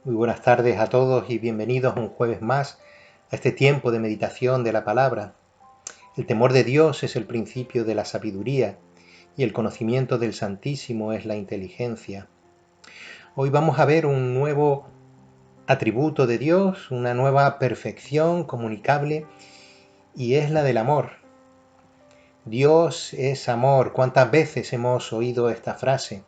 Muy buenas tardes a todos y bienvenidos un jueves más a este tiempo de meditación de la palabra. El temor de Dios es el principio de la sabiduría y el conocimiento del Santísimo es la inteligencia. Hoy vamos a ver un nuevo atributo de Dios, una nueva perfección comunicable, y es la del amor. Dios es amor. ¿Cuántas veces hemos oído esta frase?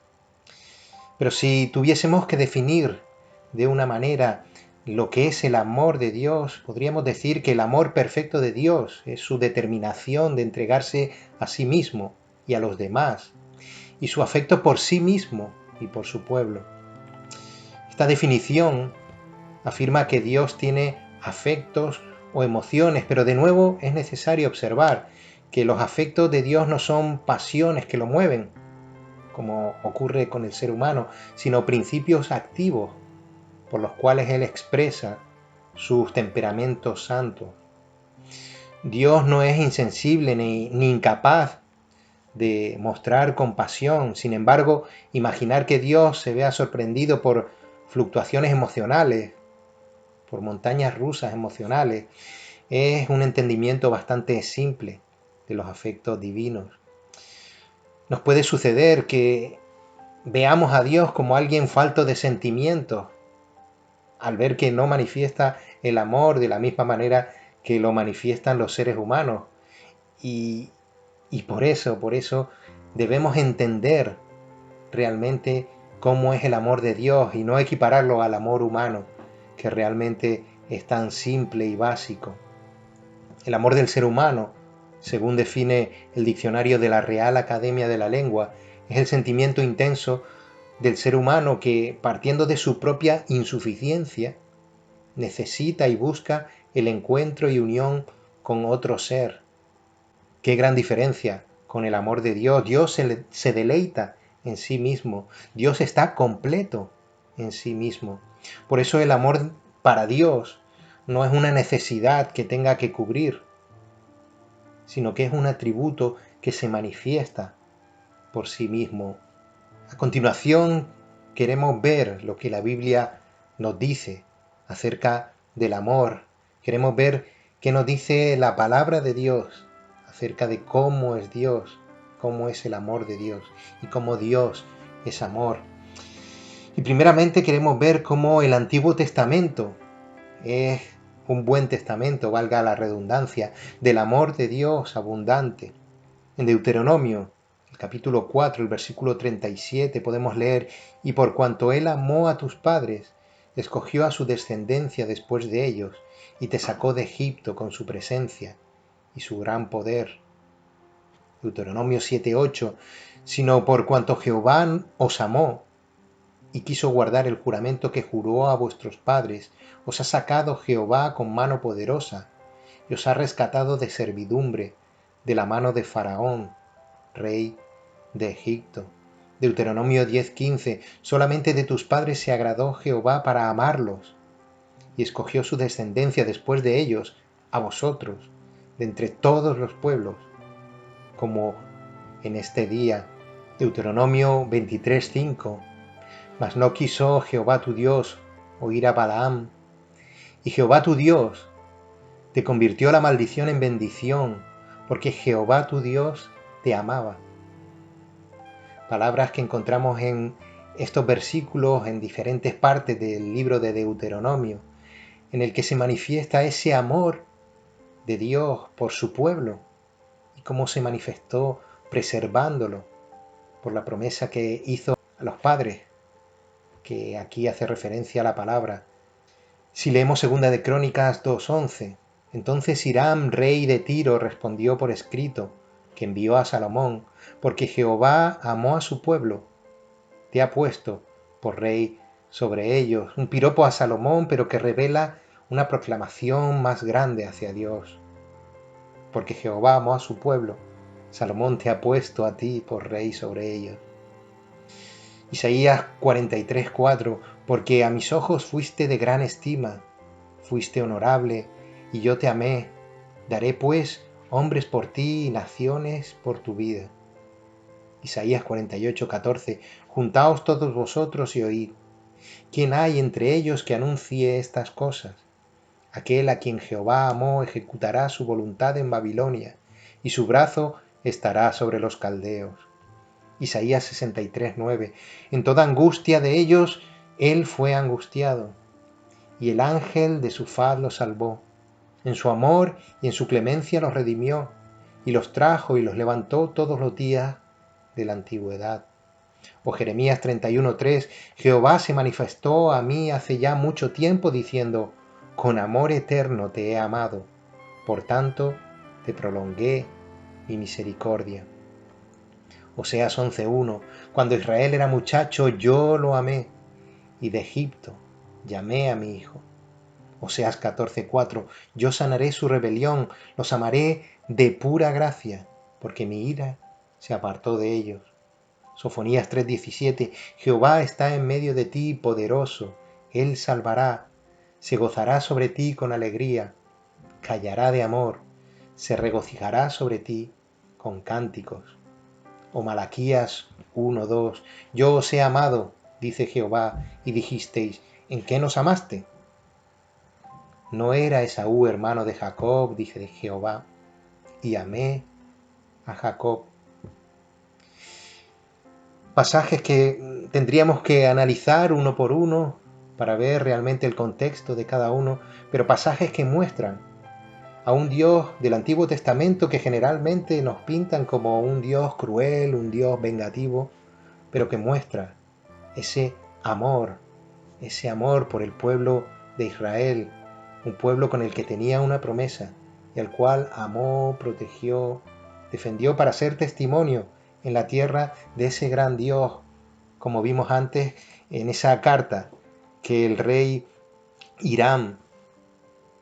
Pero si tuviésemos que definir de una manera lo que es el amor de Dios, podríamos decir que el amor perfecto de Dios es su determinación de entregarse a sí mismo y a los demás, y su afecto por sí mismo y por su pueblo. Esta definición afirma que Dios tiene afectos o emociones, pero de nuevo es necesario observar que los afectos de Dios no son pasiones que lo mueven, como ocurre con el ser humano, sino principios activos por los cuales Él expresa sus temperamentos santos. Dios no es insensible ni incapaz de mostrar compasión. Sin embargo, imaginar que Dios se vea sorprendido por fluctuaciones emocionales, por montañas rusas emocionales, es un entendimiento bastante simple de los afectos divinos. Nos puede suceder que veamos a Dios como alguien falto de sentimientos, al ver que no manifiesta el amor de la misma manera que lo manifiestan los seres humanos. Y, por eso debemos entender realmente cómo es el amor de Dios y no equipararlo al amor humano, que realmente es tan simple y básico. El amor del ser humano, según define el diccionario de la Real Academia de la Lengua, es el sentimiento intenso del ser humano que, partiendo de su propia insuficiencia, necesita y busca el encuentro y unión con otro ser. Qué gran diferencia con el amor de Dios. Dios se deleita en sí mismo. Dios está completo en sí mismo. Por eso el amor para Dios no es una necesidad que tenga que cubrir, sino que es un atributo que se manifiesta por sí mismo. A continuación, queremos ver lo que la Biblia nos dice acerca del amor. Queremos ver qué nos dice la palabra de Dios acerca de cómo es Dios, cómo es el amor de Dios y cómo Dios es amor. Y primeramente queremos ver cómo el Antiguo Testamento es un buen testamento, valga la redundancia, del amor de Dios abundante. En Deuteronomio, el capítulo 4, el versículo 37, podemos leer: y por cuanto Él amó a tus padres, escogió a su descendencia después de ellos, y te sacó de Egipto con su presencia y su gran poder. Deuteronomio 7:8, sino por cuanto Jehová os amó, y quiso guardar el juramento que juró a vuestros padres, os ha sacado Jehová con mano poderosa, y os ha rescatado de servidumbre, de la mano de Faraón, rey de Egipto. Deuteronomio 10:15, solamente de tus padres se agradó Jehová para amarlos, y escogió su descendencia después de ellos, a vosotros, de entre todos los pueblos, como en este día. Deuteronomio 23:5, mas no quiso Jehová tu Dios oír a Balaam, y Jehová tu Dios te convirtió la maldición en bendición, porque Jehová tu Dios te amaba. Palabras que encontramos en estos versículos en diferentes partes del libro de Deuteronomio, en el que se manifiesta ese amor de Dios por su pueblo y cómo se manifestó preservándolo por la promesa que hizo a los padres, que aquí hace referencia a la palabra. Si leemos segunda de Crónicas 2:11, entonces Hiram, rey de Tiro, respondió por escrito, que envió a Salomón, porque Jehová amó a su pueblo, te ha puesto por rey sobre ellos. Un piropo a Salomón, pero que revela una proclamación más grande hacia Dios. Porque Jehová amó a su pueblo, Salomón te ha puesto a ti por rey sobre ellos. Isaías 43:4, porque a mis ojos fuiste de gran estima, fuiste honorable, y yo te amé. Daré pues hombres por ti y naciones por tu vida. Isaías 48:14, juntaos todos vosotros y oíd, ¿Quién hay entre ellos que anuncie estas cosas? Aquel a quien Jehová amó ejecutará su voluntad en Babilonia, y su brazo estará sobre los caldeos. Isaías 63:9. En toda angustia de ellos, él fue angustiado, y el ángel de su faz los salvó. En su amor y en su clemencia los redimió, y los trajo y los levantó todos los días de la antigüedad. O Jeremías 31:3, Jehová se manifestó a mí hace ya mucho tiempo diciendo, con amor eterno te he amado, por tanto te prolongué mi misericordia. Oseas 11:1, cuando Israel era muchacho yo lo amé, y de Egipto llamé a mi hijo. Oseas 14:4, yo sanaré su rebelión, los amaré de pura gracia, porque mi ira se apartó de ellos. Sofonías 3:17, Jehová está en medio de ti poderoso, él salvará, se gozará sobre ti con alegría, callará de amor, se regocijará sobre ti con cánticos. O Malaquías 1:2, yo os he amado, dice Jehová, y dijisteis, ¿en qué nos amaste? ¿No era Esaú hermano de Jacob, dice Jehová, y amé a Jacob? Pasajes que tendríamos que analizar uno por uno para ver realmente el contexto de cada uno, pero pasajes que muestran a un Dios del Antiguo Testamento que generalmente nos pintan como un Dios cruel, un Dios vengativo, pero que muestra ese amor por el pueblo de Israel, un pueblo con el que tenía una promesa y al cual amó, protegió, defendió para ser testimonio en la tierra de ese gran Dios, como vimos antes en esa carta que el rey Hiram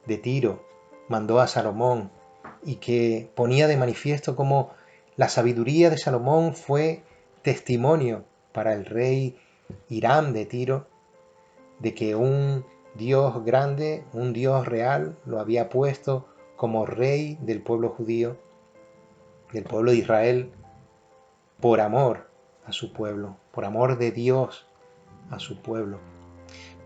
de Tiro mandó a Salomón y que ponía de manifiesto cómo la sabiduría de Salomón fue testimonio para el rey Hiram de Tiro de que un Dios grande, un Dios real, lo había puesto como rey del pueblo judío, del pueblo de Israel, por amor a su pueblo, por amor de Dios a su pueblo.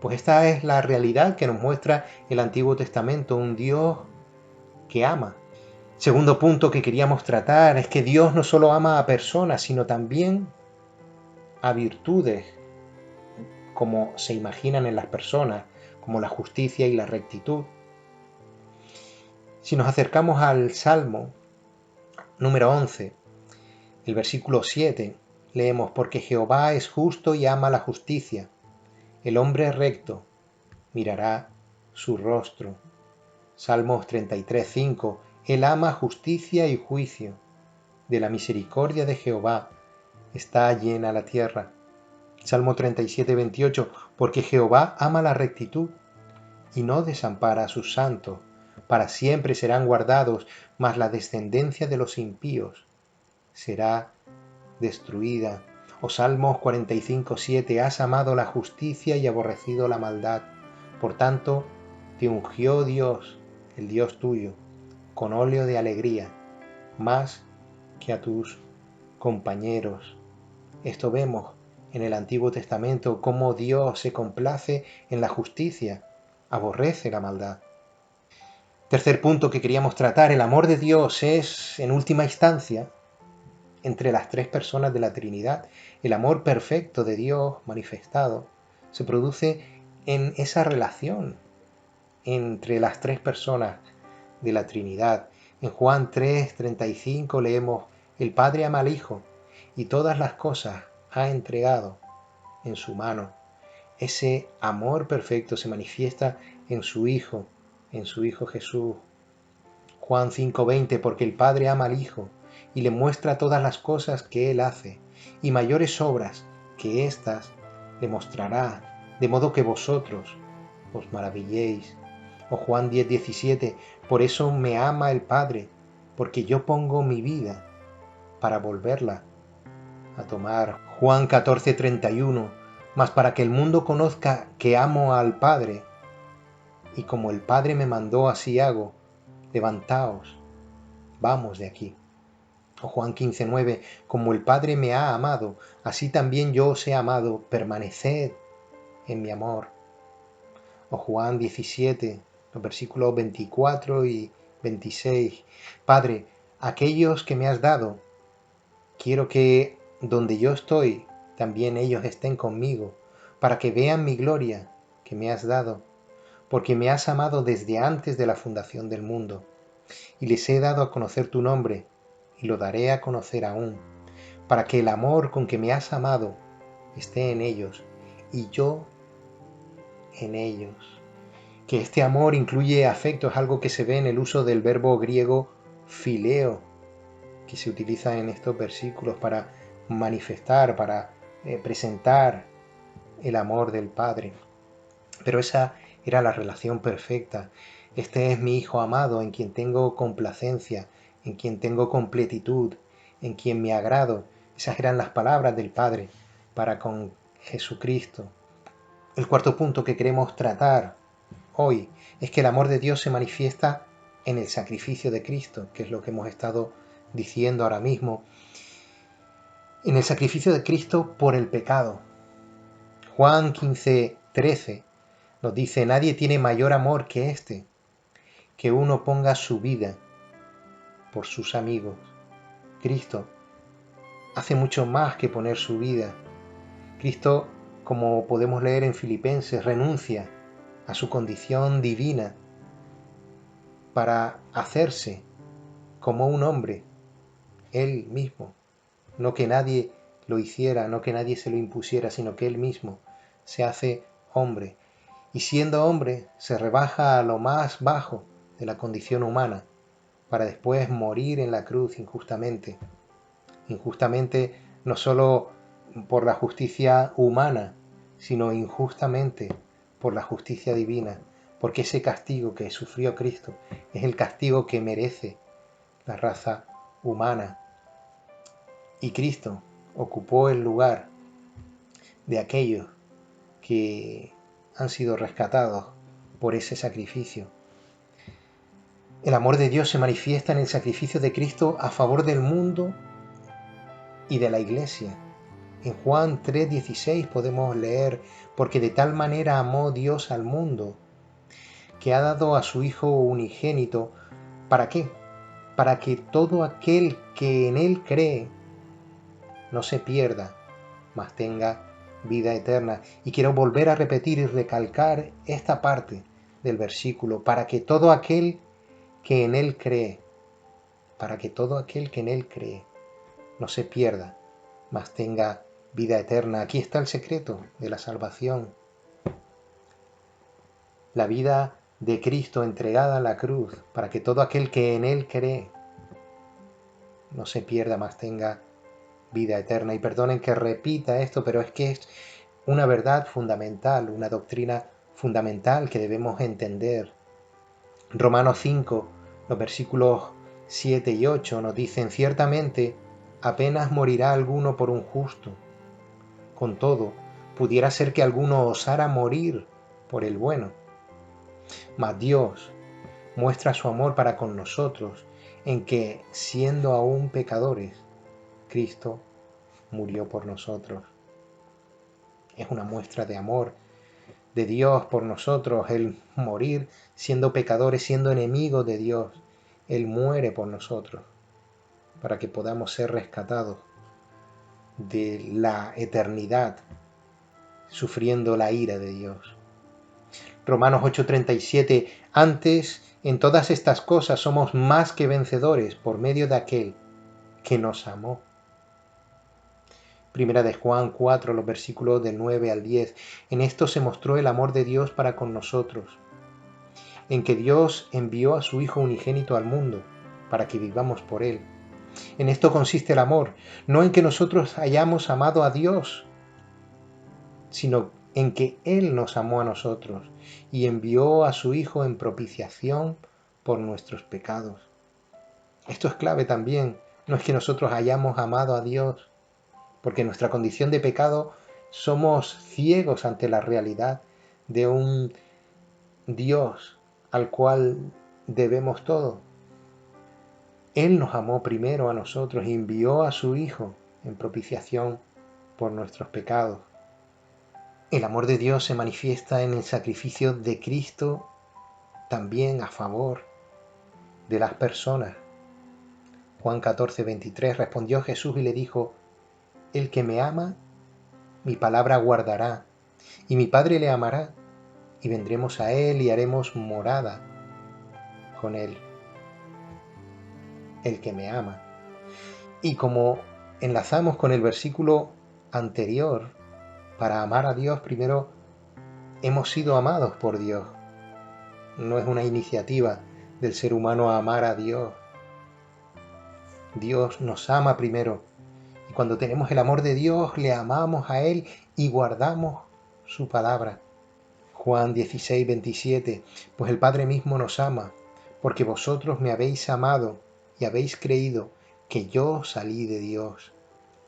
Pues esta es la realidad que nos muestra el Antiguo Testamento, un Dios que ama. Segundo punto que queríamos tratar es que Dios no solo ama a personas, sino también a virtudes, como se imaginan en las personas, como la justicia y la rectitud. Si nos acercamos al Salmo número 11, el versículo 7, leemos, porque Jehová es justo y ama la justicia, el hombre recto mirará su rostro. Salmos 33:5, él ama justicia y juicio, de la misericordia de Jehová está llena la tierra. Salmo 37:28, porque Jehová ama la rectitud y no desampara a sus santos, para siempre serán guardados, mas la descendencia de los impíos será destruida. O Salmos 45:7, has amado la justicia y aborrecido la maldad, por tanto te ungió Dios, el Dios tuyo, con óleo de alegría, más que a tus compañeros. Esto vemos en el Antiguo Testamento cómo Dios se complace en la justicia, aborrece la maldad. Tercer punto que queríamos tratar, el amor de Dios es, en última instancia, entre las tres personas de la Trinidad. El amor perfecto de Dios manifestado se produce en esa relación entre las tres personas de la Trinidad. En Juan 3:35 leemos, el Padre ama al Hijo y todas las cosas ha entregado en su mano. Ese amor perfecto se manifiesta en su Hijo Jesús. Juan 5:20, porque el Padre ama al Hijo y le muestra todas las cosas que Él hace, y mayores obras que éstas le mostrará, de modo que vosotros os maravilléis. O Juan 10:17, por eso me ama el Padre, porque yo pongo mi vida para volverla a tomar. Juan 14:31, mas para que el mundo conozca que amo al Padre, y como el Padre me mandó así hago, levantaos, vamos de aquí. O Juan 15:9, como el Padre me ha amado, así también yo os he amado, permaneced en mi amor. O Juan 17, los versículos 24 y 26. Padre, aquellos que me has dado, quiero que donde yo estoy, también ellos estén conmigo, para que vean mi gloria que me has dado, porque me has amado desde antes de la fundación del mundo. Y les he dado a conocer tu nombre, y lo daré a conocer aún, para que el amor con que me has amado esté en ellos, y yo en ellos. Que este amor incluye afecto, es algo que se ve en el uso del verbo griego phileo, que se utiliza en estos versículos para manifestar, para presentar el amor del Padre. Pero esa era la relación perfecta. Este es mi Hijo amado, en quien tengo complacencia, en quien tengo completitud, en quien me agrado. Esas eran las palabras del Padre para con Jesucristo. El cuarto punto que queremos tratar hoy es que el amor de Dios se manifiesta en el sacrificio de Cristo, que es lo que hemos estado diciendo ahora mismo, en el sacrificio de Cristo por el pecado. Juan 15:13 nos dice: nadie tiene mayor amor que este, que uno ponga su vida por sus amigos. Cristo hace mucho más que poner su vida. Cristo, como podemos leer en Filipenses, renuncia a su condición divina para hacerse como un hombre, él mismo. No que nadie lo hiciera, no que nadie se lo impusiera, sino que él mismo se hace hombre. Y siendo hombre, se rebaja a lo más bajo de la condición humana, para después morir en la cruz injustamente. Injustamente no solo por la justicia humana, sino injustamente por la justicia divina, porque ese castigo que sufrió Cristo es el castigo que merece la raza humana. Y Cristo ocupó el lugar de aquellos que han sido rescatados por ese sacrificio. El amor de Dios se manifiesta en el sacrificio de Cristo a favor del mundo y de la Iglesia. En Juan 3:16 podemos leer: porque de tal manera amó Dios al mundo, que ha dado a su Hijo unigénito. ¿Para qué? Para que todo aquel que en Él cree no se pierda, mas tenga vida eterna. Y quiero volver a repetir y recalcar esta parte del versículo: para que todo aquel que en Él cree, para que todo aquel que en Él cree no se pierda, mas tenga vida eterna. Aquí está el secreto de la salvación. La vida de Cristo entregada a la cruz, para que todo aquel que en Él cree no se pierda, mas tenga vida eterna. Y perdonen que repita esto, pero es que es una verdad fundamental, una doctrina fundamental que debemos entender. Romanos 5, los versículos 7 y 8 nos dicen: ciertamente apenas morirá alguno por un justo. Con todo, pudiera ser que alguno osara morir por el bueno. Mas Dios muestra su amor para con nosotros en que, siendo aún pecadores, Cristo murió por nosotros. Es una muestra de amor de Dios por nosotros el morir siendo pecadores, siendo enemigos de Dios. Él muere por nosotros para que podamos ser rescatados de la eternidad sufriendo la ira de Dios. Romanos 8:37: antes en todas estas cosas somos más que vencedores por medio de aquel que nos amó. Primera de Juan 4, los versículos del 9 al 10. En esto se mostró el amor de Dios para con nosotros, en que Dios envió a su Hijo unigénito al mundo, para que vivamos por Él. En esto consiste el amor, no en que nosotros hayamos amado a Dios, sino en que Él nos amó a nosotros y envió a su Hijo en propiciación por nuestros pecados. Esto es clave también, no es que nosotros hayamos amado a Dios, porque en nuestra condición de pecado somos ciegos ante la realidad de un Dios al cual debemos todo. Él nos amó primero a nosotros y envió a su Hijo en propiciación por nuestros pecados. El amor de Dios se manifiesta en el sacrificio de Cristo también a favor de las personas. Juan 14:23, respondió Jesús y le dijo: el que me ama, mi palabra guardará, y mi Padre le amará, y vendremos a él y haremos morada con él. El que me ama. Y como enlazamos con el versículo anterior, para amar a Dios primero hemos sido amados por Dios. No es una iniciativa del ser humano a amar a Dios. Dios nos ama primero. Y cuando tenemos el amor de Dios, le amamos a Él y guardamos su palabra. Juan 16:27, pues el Padre mismo nos ama, porque vosotros me habéis amado y habéis creído que yo salí de Dios.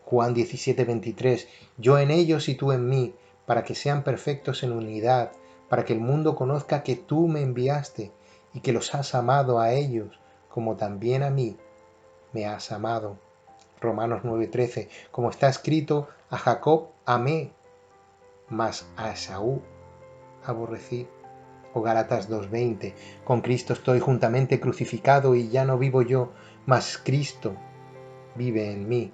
Juan 17:23, yo en ellos y tú en mí, para que sean perfectos en unidad, para que el mundo conozca que tú me enviaste y que los has amado a ellos, como también a mí me has amado. Romanos 9:13, como está escrito, a Jacob amé, mas a Esaú aborrecí. O Gálatas 2:20, con Cristo estoy juntamente crucificado y ya no vivo yo, mas Cristo vive en mí.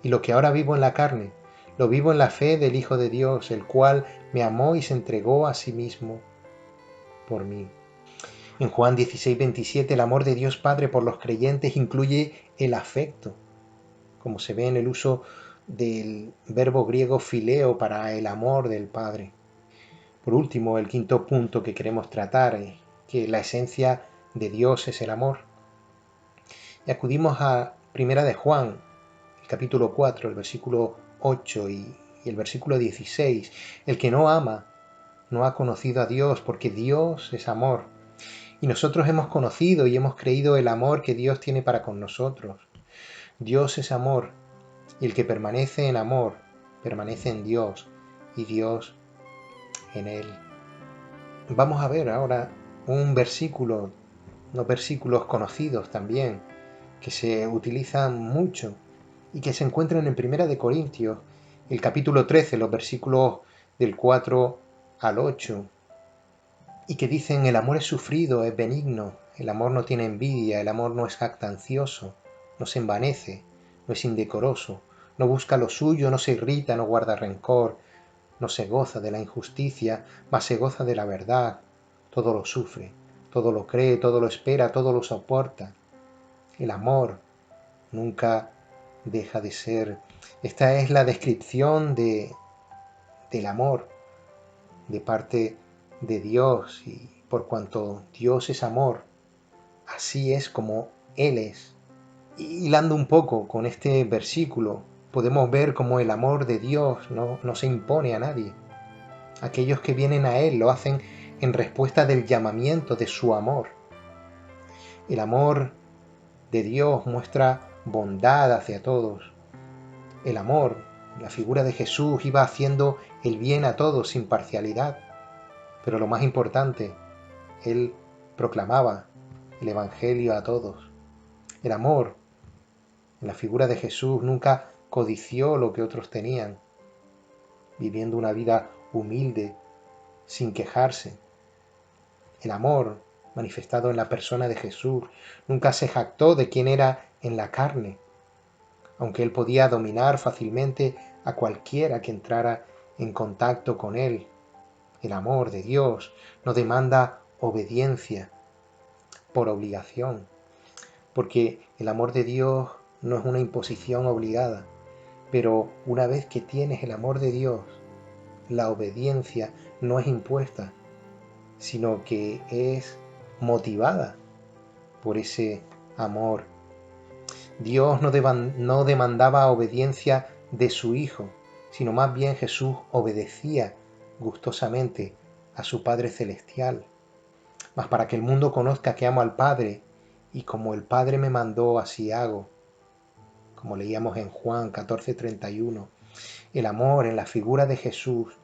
Y lo que ahora vivo en la carne, lo vivo en la fe del Hijo de Dios, el cual me amó y se entregó a sí mismo por mí. En Juan 16:27, el amor de Dios Padre por los creyentes incluye el afecto, como se ve en el uso del verbo griego fileo para el amor del Padre. Por último, el quinto punto que queremos tratar es que la esencia de Dios es el amor. Y acudimos a Primera de Juan, el capítulo 4, el versículo 8 y el versículo 16. El que no ama no ha conocido a Dios, porque Dios es amor. Y nosotros hemos conocido y hemos creído el amor que Dios tiene para con nosotros. Dios es amor, y el que permanece en amor, permanece en Dios, y Dios en él. Vamos a ver ahora un versículo, unos versículos conocidos también, que se utilizan mucho y que se encuentran en Primera de Corintios, el capítulo 13, los versículos del 4 al 8, y que dicen: el amor es sufrido, es benigno, el amor no tiene envidia, el amor no es jactancioso, no se envanece, no es indecoroso, no busca lo suyo, no se irrita, no guarda rencor, no se goza de la injusticia, mas se goza de la verdad. Todo lo sufre, todo lo cree, todo lo espera, todo lo soporta. El amor nunca deja de ser. Esta es la descripción del amor de parte de Dios, y por cuanto Dios es amor, así es como Él es. Y hilando un poco con este versículo, podemos ver cómo el amor de Dios no se impone a nadie. Aquellos que vienen a Él lo hacen en respuesta del llamamiento de su amor. El amor de Dios muestra bondad hacia todos. El amor, la figura de Jesús, iba haciendo el bien a todos sin parcialidad. Pero lo más importante, Él proclamaba el Evangelio a todos. El amor, en la figura de Jesús, nunca codició lo que otros tenían, viviendo una vida humilde, sin quejarse. El amor, manifestado en la persona de Jesús, nunca se jactó de quién era en la carne, aunque él podía dominar fácilmente a cualquiera que entrara en contacto con él. El amor de Dios no demanda obediencia por obligación, porque el amor de Dios no es una imposición obligada, pero una vez que tienes el amor de Dios, la obediencia no es impuesta, sino que es motivada por ese amor. Dios no demandaba obediencia de su Hijo, sino más bien Jesús obedecía gustosamente a su Padre Celestial. Mas para que el mundo conozca que amo al Padre, y como el Padre me mandó, así hago. Como leíamos en Juan 14:31, el amor en la figura de Jesús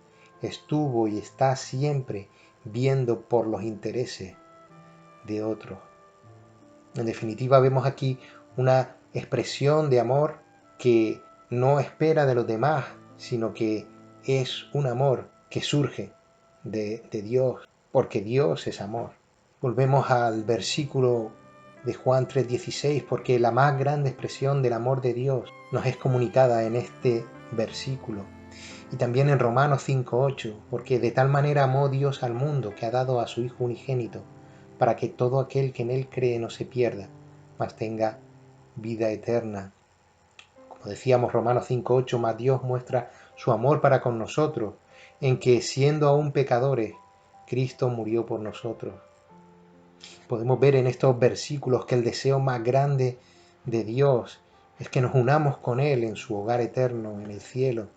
estuvo y está siempre viendo por los intereses de otros. En definitiva, vemos aquí una expresión de amor que no espera de los demás, sino que es un amor que surge de Dios, porque Dios es amor. Volvemos al versículo de Juan 3:16, porque la más grande expresión del amor de Dios nos es comunicada en este versículo. Y también en Romanos 5:8, porque de tal manera amó Dios al mundo que ha dado a su Hijo unigénito, para que todo aquel que en él cree no se pierda, mas tenga vida eterna. Como decíamos, Romanos 5:8, más Dios muestra su amor para con nosotros, en que siendo aún pecadores, Cristo murió por nosotros. Podemos ver en estos versículos que el deseo más grande de Dios es que nos unamos con Él en su hogar eterno, en el cielo.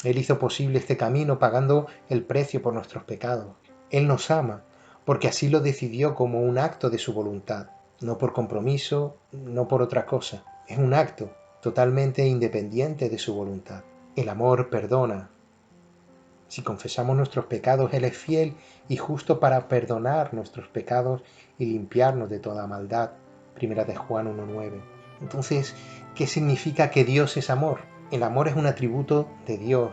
Él hizo posible este camino pagando el precio por nuestros pecados. Él nos ama porque así lo decidió como un acto de su voluntad, no por compromiso, no por otra cosa. Es un acto totalmente independiente de su voluntad. El amor perdona. Si confesamos nuestros pecados, Él es fiel y justo para perdonar nuestros pecados y limpiarnos de toda maldad. Primera de Juan 1:9. Entonces, ¿qué significa que Dios es amor? El amor es un atributo de Dios.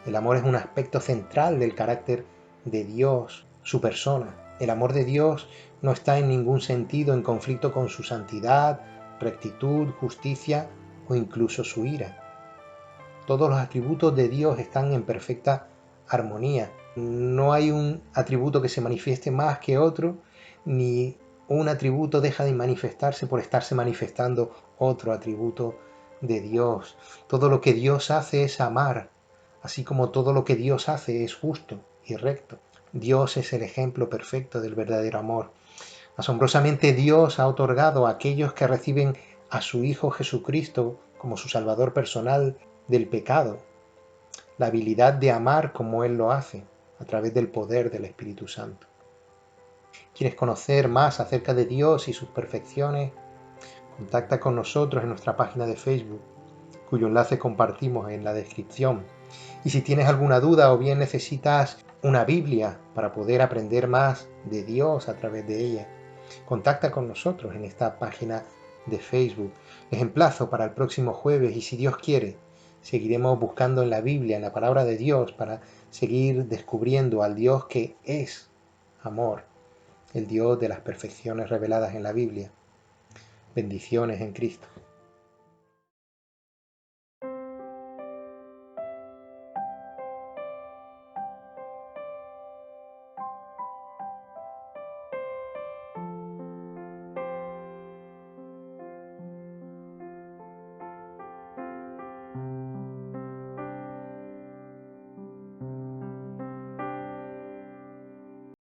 El amor es un aspecto central del carácter de Dios, su persona. El amor de Dios no está en ningún sentido en conflicto con su santidad, rectitud, justicia o incluso su ira. Todos los atributos de Dios están en perfecta armonía. No hay un atributo que se manifieste más que otro, ni un atributo deja de manifestarse por estarse manifestando otro atributo de Dios. Todo lo que Dios hace es amar, así como todo lo que Dios hace es justo y recto. Dios es el ejemplo perfecto del verdadero amor. Asombrosamente Dios ha otorgado a aquellos que reciben a su Hijo Jesucristo como su Salvador personal del pecado, la habilidad de amar como Él lo hace, a través del poder del Espíritu Santo. ¿Quieres conocer más acerca de Dios y sus perfecciones? Contacta con nosotros en nuestra página de Facebook, cuyo enlace compartimos en la descripción. Y si tienes alguna duda o bien necesitas una Biblia para poder aprender más de Dios a través de ella, contacta con nosotros en esta página de Facebook. Les emplazo para el próximo jueves y si Dios quiere, seguiremos buscando en la Biblia, en la palabra de Dios, para seguir descubriendo al Dios que es amor, el Dios de las perfecciones reveladas en la Biblia. Bendiciones en Cristo.